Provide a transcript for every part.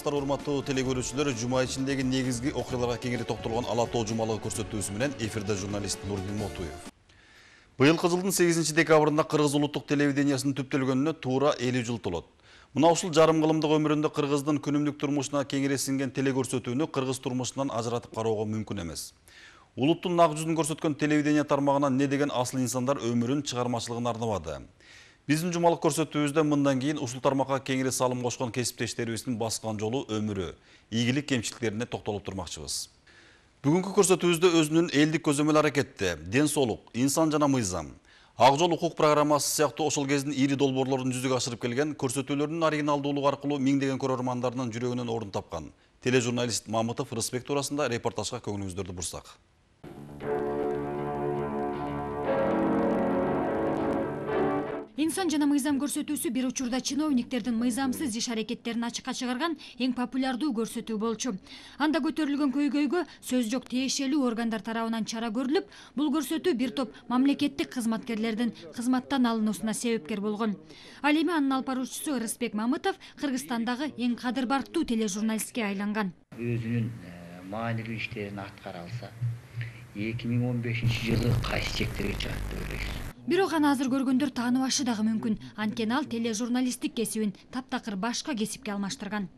саламатсыздар, урматтуу телекөрүүчүлөр. Жума ичиндеги негизги окуяларга кеңири токтолгон Ала Тоо жумалыгы көрсөтүүсү менен эфирде журналист Нурдин Мотуев. Быйылкы жылдын 8 декабрында Кыргыз улуттук телевидениясынын түптөлгөнүнө туура 50 жыл толот. Мына ушул жарым кылымдык өмүрүндө Кыргыздын күнүмдүк турмушуна кеңири сиңген телекөрсөтүүнү кыргыз турмушунан ажыратып кароого мүмкүн эмес. Улуттун нак жүзүн көрсөткөн телевидение тармагынан не деген асыл инсандар өмүрүн чыгармачылыгын арнабады. Биздин жумалык көрсөтүүбүздө мындан кийин ушул тармакка кеңири салым кошкон кесиптештерибиздин баскан жолу, өмүрү, ийгилик кемчиликтерине токтолуп турмакчыбыз. Бүгүнкү көрсөтүүбүздө өзүнүн элдик көзөмөл аракети, ден соолук, инсан жана мыйзам, Ак жол укук программасы сыяктуу ошол кездин ири долбоорлорун жүзүгө ашырып келген көрсөтүүлөрдүн оригиналдуулугу аркылуу миңдеген көрөрмандарынын жүрөгүнөн орун тапкан тележурналист Мамытов Рыспек туурасында репортажга көңүлүңүздөрдү бурсак. Инсан жана мыйзам көрсөтүүсү бир учурда чиновниктердин мыйзамсыз иш аракеттерин ачыкка чыгарган эң популярдуу көрсөтүү болчу. Анда көтөрүлгөн көйгөйгө сөз жок тиешелүү органдар тарабынан чара көрүлүп, бул көрсөтүү бир топ мамлекеттик кызматкерлердин кызматтан алынуусуна себепкер болгон. Ал эми анын алып баруучусу Рыспек Мамытов Кыргызстандагы эң кадыр барктуу тележурналистке айланган. Өзүнүн маанилүү иштерин аткара алса, 2015-жылы кайсы чектерге чыгат деп ойлойсуз? Бирок аны азыр көргөндөр тааныбашы дагы мүмкүн. Анткени ал тележурналисттик кесибин таптакыр башка кесипке алмаштырган.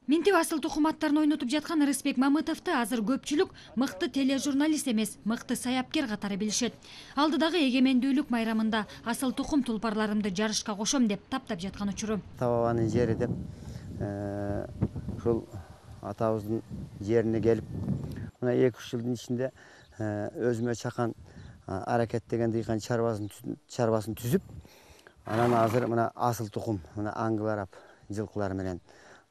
Минтип асыл тукум аттарын ойнотуп жаткан Рыспек Мамытовду азыр көпчүлүк мыкты тележурналист эмес, мыкты саяпкер катары билишет. Алдыдагы эгемендүүлүк майрамында асыл тукум тулпарларымды жарышка кошом деп таптап жаткан учуру. Табабанын жери деп ушул атабыздын жерине келип, мына 2-3 жылдын ичинде өзүмө чакан аракеттеген дыйкан чарбасын түзүп, анан азыр мына асыл тукум, мына аңгыларап жылкылар менен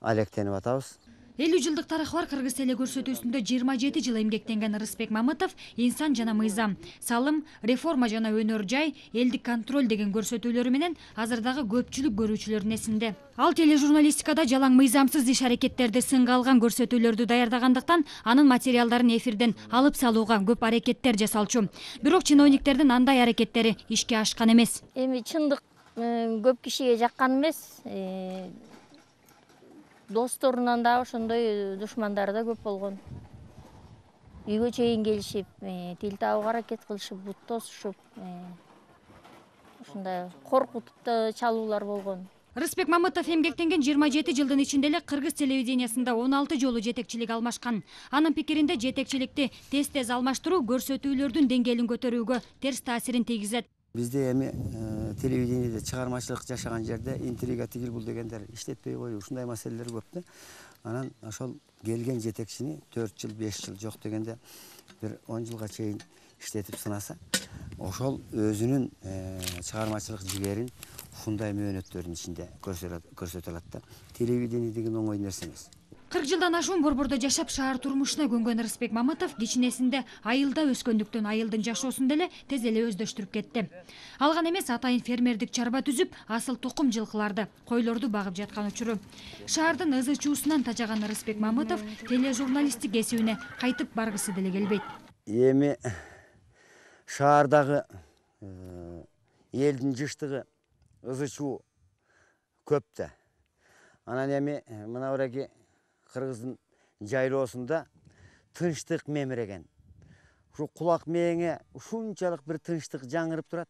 алектенип атабыз. 50 жылдык тарыхы бар Кыргыз телекөрсөтүүсүндө 27 жыл эмгектенген Рыспек Мамытов инсан жана мыйзам, салым, реформа жана өнөр жай, элдик контроль деген көрсөтүүлөрү менен азырдагы көпчүлүк көрүүчүлөрдүн эсинде. Ал тележурналистикада жалаң мыйзамсыз иш аракеттерди сынга алган көрсөтүүлөрдү даярдагандыктан анын материалдарын эфирден алып салууга көп аракеттер жасалчу. Бирок чиновниктердин андай аракеттери ишке ашкан эмес. Эми чындык көп кишиге жаккан эмес. Досторунан да ошондой душмандары да көп болгон. Үйгө чейин келишип, тил табууга аракет кылышып, бут тосушуп, ушундай коркутуп чалуулар болгон. Рыспек Мамытов эмгектенген 27 жылдын ичинде эле Кыргыз телевидениясында 16 жолу жетекчилик алмашкан. Анын пикиринде жетекчиликти тез алмаштыруу көрсөтүүлөрдүн деңгээлин көтөрүүгө терс таасирин тийгизет. Бизде эми телевидениеде чыгармачылык жашаган жерде интрига тигил бул дегендер иштетпей коюу, ушундай маселелер көп да. Анан ошол келген жетекчини 4 жыл, 5 жыл жок дегенде бир 10 жылга чейин иштетип сынаса, ошол өзүнүн чыгармачылык жигерин ушундай мөөнөттөрдүн ичинде көрсөтө алат да. Телевидение деген оңой нерсе эмес. 40 жылдан ашуун борбордо жашап шаар турмушуна көнгөн Рыспек Мамытов кичинесинде айылда өскөндүктөн айылдын жашоосун деле тез эле өздөштүрүп кетти. Алган эмес атайын фермердик чарба түзүп, асыл тукум жылкыларды, койлорду багып жаткан учуру. Шаардын ызы чуусунан тажаган Рыспек Мамытов тележурналисттик кесибине кайтып баргысы деле келбейт. Эми шаардагы элдин жыштыгы, ызы чуу көп да. Анан эми мына бураки Кыргыздын жайлоосунда тынчтык мемиреген. Ушу кулак мээңе ушунчалык бир тынчтык жаңырып турат.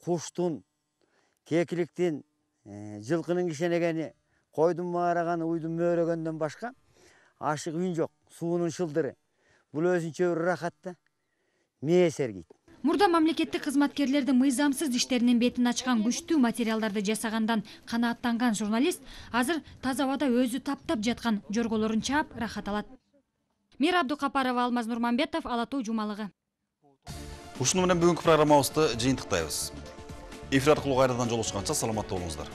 Куштун, кекиликтин, жылкынын кишенегени, койдун маараганы, уйдун мөөрөгөндөн башка ашык үн жок, суунун шылдыры. Бул өзүнчө бир рахат да. Мээ сергийт. Мурда мамлекеттик кызматкерлердин мыйзамсыз иштеринин бетин ачкан күчтүү материалдарды жасагандан канааттанган журналист азыр таза абада өзү таптап жаткан жорголорун чаап рахат алат. Мира Абдукапарова, Алмаз Нурманбетов, Ала Тоо жумалыгы. Ушуну менен бүгүнкү программабызды жыйынтыктайбыз. Эфир аркылуу кайрадан жолугушканча саламатта болуңуздар.